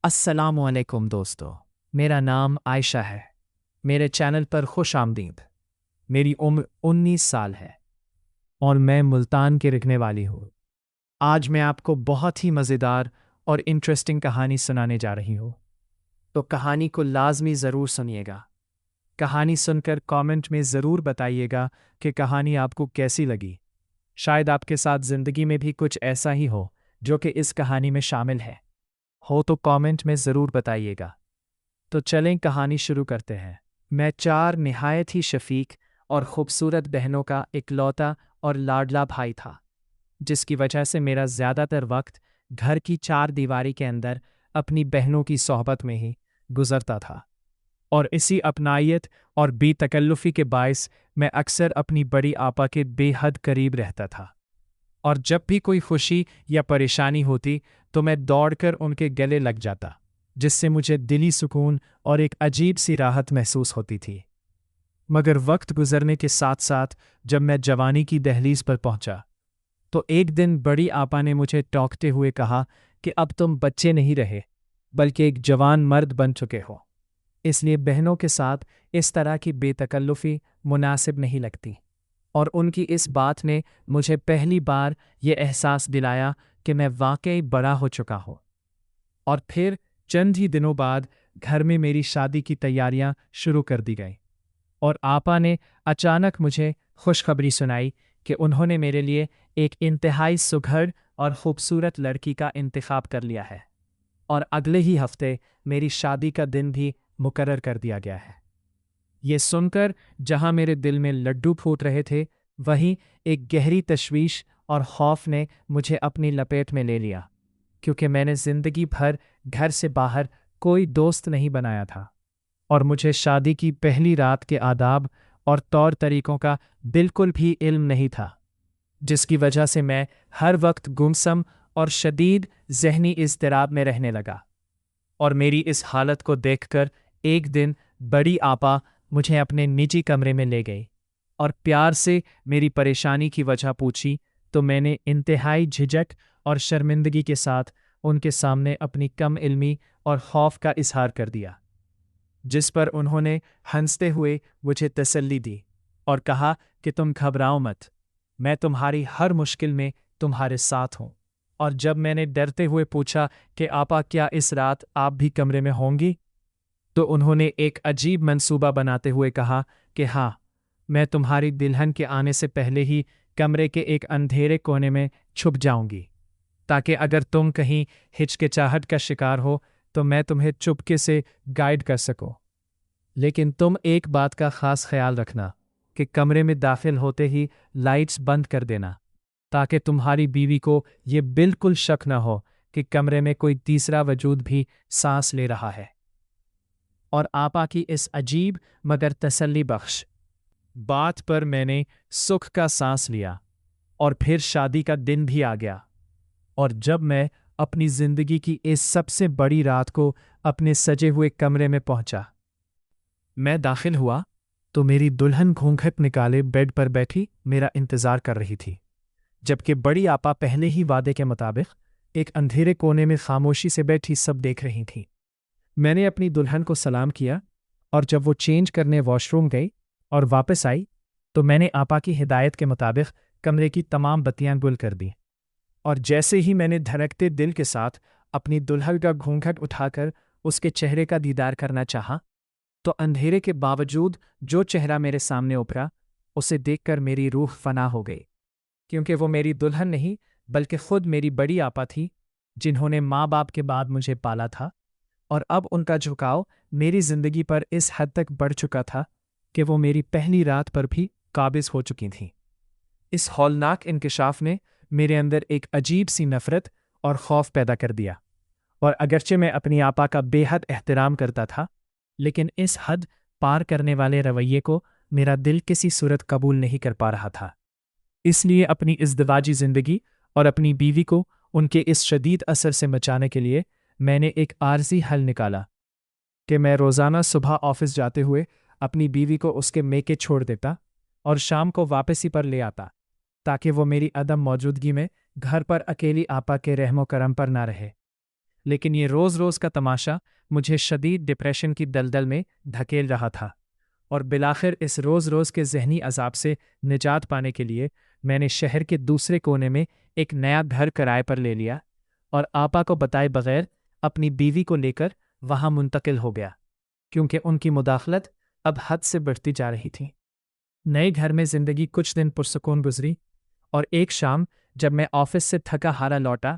अस्सलाम वालेकुम दोस्तों। मेरा नाम आयशा है। मेरे चैनल पर खुश आमदीद। मेरी उम्र 19 साल है और मैं मुल्तान की रहने वाली हूँ। आज मैं आपको बहुत ही मज़ेदार और इंटरेस्टिंग कहानी सुनाने जा रही हूँ। तो कहानी को लाजमी ज़रूर सुनिएगा। कहानी सुनकर कमेंट में ज़रूर बताइएगा कि कहानी आपको कैसी लगी। शायद आपके साथ ज़िंदगी में भी कुछ ऐसा ही हो जो कि इस कहानी में शामिल है। हो तो कमेंट में ज़रूर बताइएगा। तो चलें कहानी शुरू करते हैं। मैं 4 निहायत ही शफीक और ख़ूबसूरत बहनों का इकलौता और लाडला भाई था, जिसकी वजह से मेरा ज़्यादातर वक्त घर की 4 दीवारी के अंदर अपनी बहनों की सोहबत में ही गुजरता था। और इसी अपनायत और बेतकल्लुफ़ी के बायस मैं अक्सर अपनी बड़ी आपा के बेहद करीब रहता था। और जब भी कोई खुशी या परेशानी होती तो मैं दौड़कर उनके गले लग जाता, जिससे मुझे दिली सुकून और एक अजीब सी राहत महसूस होती थी। मगर वक्त गुजरने के साथ साथ जब मैं जवानी की दहलीज पर पहुंचा तो एक दिन बड़ी आपा ने मुझे टोकते हुए कहा कि अब तुम बच्चे नहीं रहे बल्कि एक जवान मर्द बन चुके हो, इसलिए बहनों के साथ इस तरह की बेतकल्लुफ़ी मुनासिब नहीं लगती। और उनकी इस बात ने मुझे पहली बार ये एहसास दिलाया कि मैं वाकई बड़ा हो चुका हूँ। और फिर चंद ही दिनों बाद घर में मेरी शादी की तैयारियां शुरू कर दी गईं और आपा ने अचानक मुझे खुशखबरी सुनाई कि उन्होंने मेरे लिए एक इंतहाई सुघड़ और खूबसूरत लड़की का इंतखाब कर लिया है और अगले ही हफ्ते मेरी शादी का दिन भी मुकर्रर कर दिया गया है। ये सुनकर जहां मेरे दिल में लड्डू फूट रहे थे, वहीं एक गहरी तशवीश और खौफ ने मुझे अपनी लपेट में ले लिया, क्योंकि मैंने जिंदगी भर घर से बाहर कोई दोस्त नहीं बनाया था और मुझे शादी की पहली रात के आदाब और तौर तरीकों का बिल्कुल भी इल्म नहीं था, जिसकी वजह से मैं हर वक्त गुमसम और शदीद जहनी इज़्तिराब में रहने लगा। और मेरी इस हालत को देखकर एक दिन बड़ी आपा मुझे अपने निजी कमरे में ले गई और प्यार से मेरी परेशानी की वजह पूछी, तो मैंने इंतहाई झिझक और शर्मिंदगी के साथ उनके सामने अपनी कम इल्मी और खौफ का इजहार कर दिया, जिस पर उन्होंने हंसते हुए मुझे तसल्ली दी और कहा कि तुम घबराओ मत, मैं तुम्हारी हर मुश्किल में तुम्हारे साथ हूँ। और जब मैंने डरते हुए पूछा कि आपा क्या इस रात आप भी कमरे में होंगी, तो उन्होंने एक अजीब मंसूबा बनाते हुए कहा कि हाँ, मैं तुम्हारी दुल्हन के आने से पहले ही कमरे के एक अंधेरे कोने में छुप जाऊंगी, ताकि अगर तुम कहीं हिचकिचाहट का शिकार हो तो मैं तुम्हें चुपके से गाइड कर सकूं। लेकिन तुम एक बात का खास ख्याल रखना कि कमरे में दाखिल होते ही लाइट्स बंद कर देना, ताकि तुम्हारी बीवी को ये बिल्कुल शक न हो कि कमरे में कोई तीसरा वजूद भी सांस ले रहा है। और आपा की इस अजीब मगर तसल्ली बख्श बात पर मैंने सुख का सांस लिया और फिर शादी का दिन भी आ गया। और जब मैं अपनी जिंदगी की इस सबसे बड़ी रात को अपने सजे हुए कमरे में पहुंचा, मैं दाखिल हुआ तो मेरी दुल्हन घूंघट निकाले बेड पर बैठी मेरा इंतजार कर रही थी, जबकि बड़ी आपा पहले ही वादे के मुताबिक एक अंधेरे कोने में खामोशी से बैठी सब देख रही थी। मैंने अपनी दुल्हन को सलाम किया और जब वो चेंज करने वॉशरूम गई और वापस आई तो मैंने आपा की हिदायत के मुताबिक कमरे की तमाम बत्तियां गुल कर दी। और जैसे ही मैंने धड़कते दिल के साथ अपनी दुल्हन का घूंघट उठाकर उसके चेहरे का दीदार करना चाहा, तो अंधेरे के बावजूद जो चेहरा मेरे सामने उभरा उसे देखकर मेरी रूह फना हो गई, क्योंकि वो मेरी दुल्हन नहीं बल्कि खुद मेरी बड़ी आपा थी, जिन्होंने माँ बाप के बाद मुझे पाला था। और अब उनका झुकाव मेरी जिंदगी पर इस हद तक बढ़ चुका था कि वो मेरी पहली रात पर भी काबिज हो चुकी थीं। इस हौलनाक इंकिशाफ ने मेरे अंदर एक अजीब सी नफरत और खौफ पैदा कर दिया। और अगरचे मैं अपनी आपा का बेहद एहतराम करता था, लेकिन इस हद पार करने वाले रवैये को मेरा दिल किसी सूरत कबूल नहीं कर पा रहा था। इसलिए अपनी इज़्दिवाजी ज़िंदगी और अपनी बीवी को उनके इस शदीद असर से बचाने के लिए मैंने एक आर्जी हल निकाला कि मैं रोज़ाना सुबह ऑफिस जाते हुए अपनी बीवी को उसके मेके छोड़ देता और शाम को वापसी पर ले आता, ताकि वो मेरी अदम मौजूदगी में घर पर अकेली आपा के रहमो करम पर ना रहे। लेकिन ये रोज़ रोज़ का तमाशा मुझे शदीद डिप्रेशन की दलदल में धकेल रहा था। और बिलाखिर इस रोज़ रोज़ के ज़हनी अजाब से निजात पाने के लिए मैंने शहर के दूसरे कोने में एक नया घर किराए पर ले लिया और आपा को बताए बगैर अपनी बीवी को लेकर वहाँ मुंतकिल हो गया, क्योंकि उनकी मुदाखलत अब हद से बढ़ती जा रही थी। नए घर में ज़िंदगी कुछ दिन पुरसुकून गुजरी और एक शाम जब मैं ऑफिस से थका हारा लौटा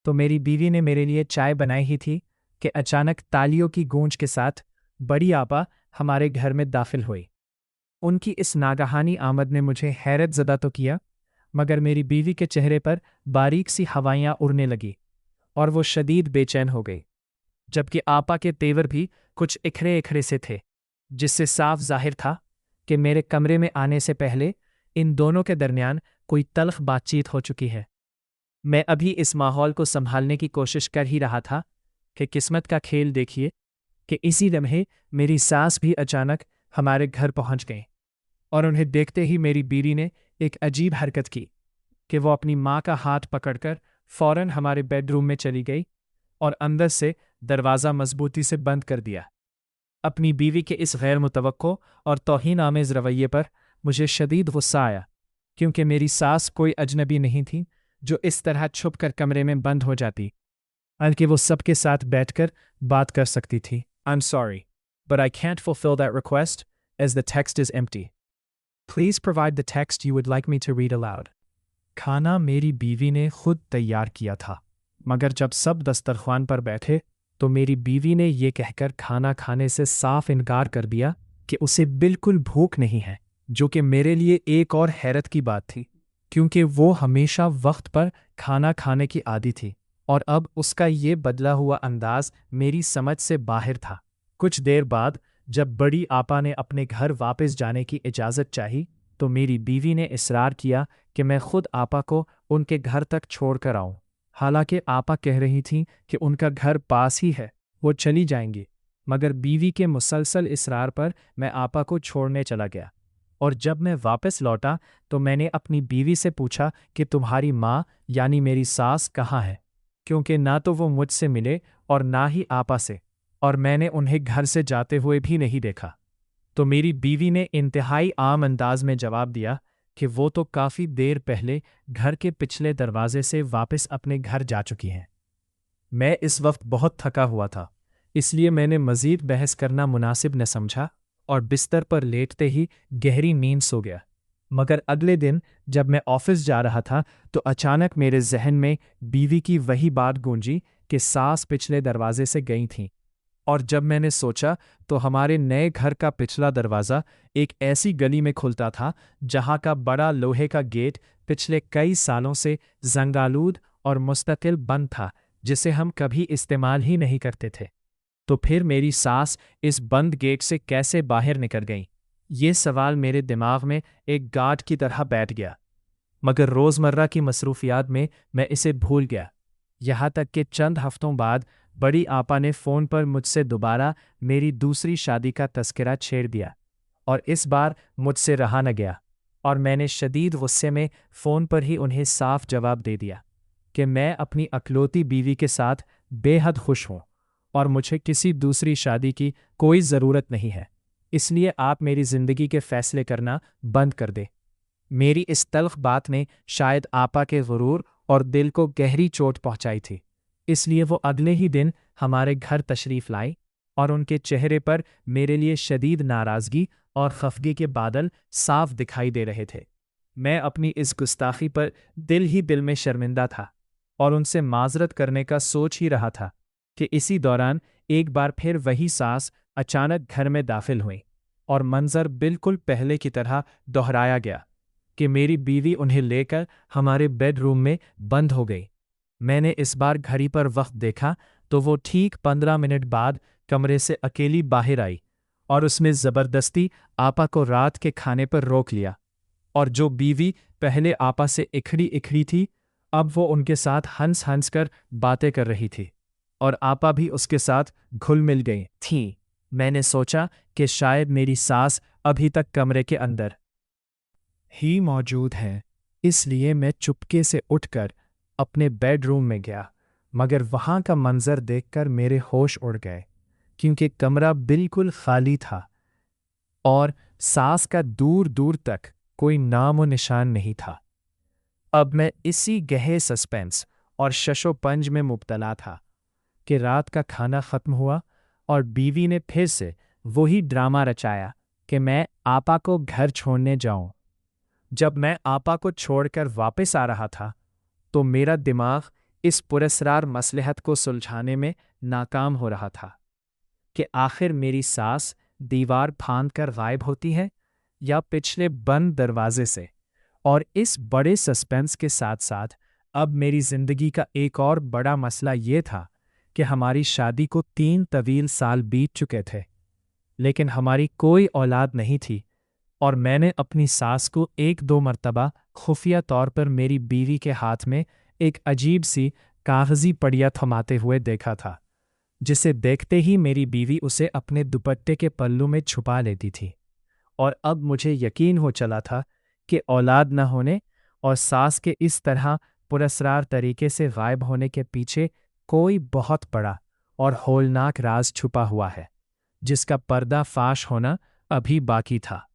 तो मेरी बीवी ने मेरे लिए चाय बनाई ही थी कि अचानक तालियों की गूंज के साथ बड़ी आपा हमारे घर में दाखिल हुई। उनकी इस नागहानी आमद ने मुझे हैरत ज़दा तो किया, मगर मेरी बीवी के चेहरे पर बारीक सी हवाइयाँ उड़ने लगी और वो शदीद बेचैन हो गई, जबकि आपा के तेवर भी कुछ इखरे इखरे से थे, जिससे साफ जाहिर था कि मेरे कमरे में आने से पहले इन दोनों के दरमियान कोई तल्ख बातचीत हो चुकी है। मैं अभी इस माहौल को संभालने की कोशिश कर ही रहा था कि किस्मत का खेल देखिए कि इसी लम्हे मेरी सास भी अचानक हमारे घर पहुंच गई और उन्हें देखते ही मेरी बीवी ने एक अजीब हरकत की कि वो अपनी माँ का हाथ पकड़कर फौरन हमारे बेडरूम में चली गई और अंदर से दरवाज़ा मजबूती से बंद कर दिया। अपनी बीवी के इस गैर मुतवक्को और तौहीन आमेज़ रवैये पर मुझे शदीद गुस्सा आया, क्योंकि मेरी सास कोई अजनबी नहीं थी जो इस तरह छुप कर कमरे में बंद हो जाती, बल्कि वो सबके साथ बैठकर बात कर सकती थी। I'm sorry, but I can't fulfill that request as the text is empty. Please provide the text you would like me to read aloud. खाना मेरी बीवी ने खुद तैयार किया था, मगर जब सब दस्तरख्वान पर बैठे तो मेरी बीवी ने ये कहकर खाना खाने से साफ इनकार कर दिया कि उसे बिल्कुल भूख नहीं है, जो कि मेरे लिए एक और हैरत की बात थी, क्योंकि वो हमेशा वक्त पर खाना खाने की आदी थी और अब उसका ये बदला हुआ अंदाज मेरी समझ से बाहर था। कुछ देर बाद जब बड़ी आपा ने अपने घर वापस जाने की इजाज़त चाही तो मेरी बीवी ने इसरार किया कि मैं खुद आपा को उनके घर तक छोड़ कर आऊँ। हालांकि आपा कह रही थीं कि उनका घर पास ही है, वो चली जाएंगी, मगर बीवी के मुसलसल इसरार पर मैं आपा को छोड़ने चला गया। और जब मैं वापस लौटा तो मैंने अपनी बीवी से पूछा कि तुम्हारी माँ यानी मेरी सास कहाँ है, क्योंकि ना तो वो मुझसे मिले और ना ही आपा से, और मैंने उन्हें घर से जाते हुए भी नहीं देखा। तो मेरी बीवी ने इंतहाई आम अंदाज में जवाब दिया कि वो तो काफ़ी देर पहले घर के पिछले दरवाजे से वापस अपने घर जा चुकी हैं। मैं इस वक्त बहुत थका हुआ था, इसलिए मैंने मज़ीद बहस करना मुनासिब न समझा और बिस्तर पर लेटते ही गहरी नींद सो गया। मगर अगले दिन जब मैं ऑफिस जा रहा था तो अचानक मेरे जहन में बीवी की वही बात गूंजी कि सास पिछले दरवाजे से गई थीं, और जब मैंने सोचा तो हमारे नए घर का पिछला दरवाज़ा एक ऐसी गली में खुलता था जहाँ का बड़ा लोहे का गेट पिछले कई सालों से जंगालूद और मुस्तकिल बंद था, जिसे हम कभी इस्तेमाल ही नहीं करते थे। तो फिर मेरी सास इस बंद गेट से कैसे बाहर निकल गई, ये सवाल मेरे दिमाग में एक गांठ की तरह बैठ गया, मगर रोज़मर्रा की मसरूफियात में मैं इसे भूल गया। यहाँ तक कि चंद हफ्तों बाद बड़ी आपा ने फ़ोन पर मुझसे दोबारा मेरी दूसरी शादी का तज़किरा छेड़ दिया, और इस बार मुझसे रहा न गया और मैंने शदीद गुस्से में फ़ोन पर ही उन्हें साफ जवाब दे दिया कि मैं अपनी अकलौती बीवी के साथ बेहद खुश हूँ और मुझे किसी दूसरी शादी की कोई ज़रूरत नहीं है, इसलिए आप मेरी ज़िंदगी के फ़ैसले करना बंद कर दें। मेरी इस तल्ख बात ने शायद आपा के गुरूर और दिल को गहरी चोट पहुंचाई थी, इसलिए वो अगले ही दिन हमारे घर तशरीफ़ लाई और उनके चेहरे पर मेरे लिए शदीद नाराज़गी और खफगी के बादल साफ दिखाई दे रहे थे। मैं अपनी इस गुस्ताखी पर दिल ही दिल में शर्मिंदा था और उनसे माजरत करने का सोच ही रहा था कि इसी दौरान एक बार फिर वही सास अचानक घर में दाखिल हुई और मंजर बिल्कुल पहले की तरह दोहराया गया कि मेरी बीवी उन्हें लेकर हमारे बेडरूम में बंद हो गई। मैंने इस बार घड़ी पर वक्त देखा तो वो ठीक 15 मिनट बाद कमरे से अकेली बाहर आई और उसमें ज़बरदस्ती आपा को रात के खाने पर रोक लिया, और जो बीवी पहले आपा से इखड़ी इखड़ी थी अब वो उनके साथ हंस हंस कर बातें कर रही थी और आपा भी उसके साथ घुल मिल गई थी। मैंने सोचा कि शायद मेरी सास अभी तक कमरे के अंदर ही मौजूद है, इसलिए मैं चुपके से उठकर अपने बेडरूम में गया मगर वहाँ का मंजर देखकर मेरे होश उड़ गए, क्योंकि कमरा बिल्कुल खाली था और सास का दूर दूर तक कोई नामो निशान नहीं था। अब मैं इसी गहरे सस्पेंस और शशोपंज में मुब्तला था कि रात का खाना खत्म हुआ और बीवी ने फिर से वही ड्रामा रचाया कि मैं आपा को घर छोड़ने जाऊं। जब मैं आपा को छोड़कर वापस आ रहा था तो मेरा दिमाग इस पुरस्रार मसलहत को सुलझाने में नाकाम हो रहा था कि आखिर मेरी सास दीवार फांद कर गायब होती है या पिछले बंद दरवाजे से। और इस बड़े सस्पेंस के साथ साथ अब मेरी जिंदगी का एक और बड़ा मसला ये था कि हमारी शादी को 3 तवील साल बीत चुके थे, लेकिन हमारी कोई औलाद नहीं थी और मैंने अपनी सास को 1-2 मर्तबा खुफिया तौर पर मेरी बीवी के हाथ में एक अजीब सी कागजी पड़िया थमाते हुए देखा था, जिसे देखते ही मेरी बीवी उसे अपने दुपट्टे के पल्लू में छुपा लेती थी। और अब मुझे यकीन हो चला था कि औलाद न होने और सास के इस तरह पुरस्रार तरीके से गायब होने के पीछे कोई बहुत बड़ा और होलनाक राज छुपा हुआ है, जिसका पर्दा फाश होना अभी बाकी था।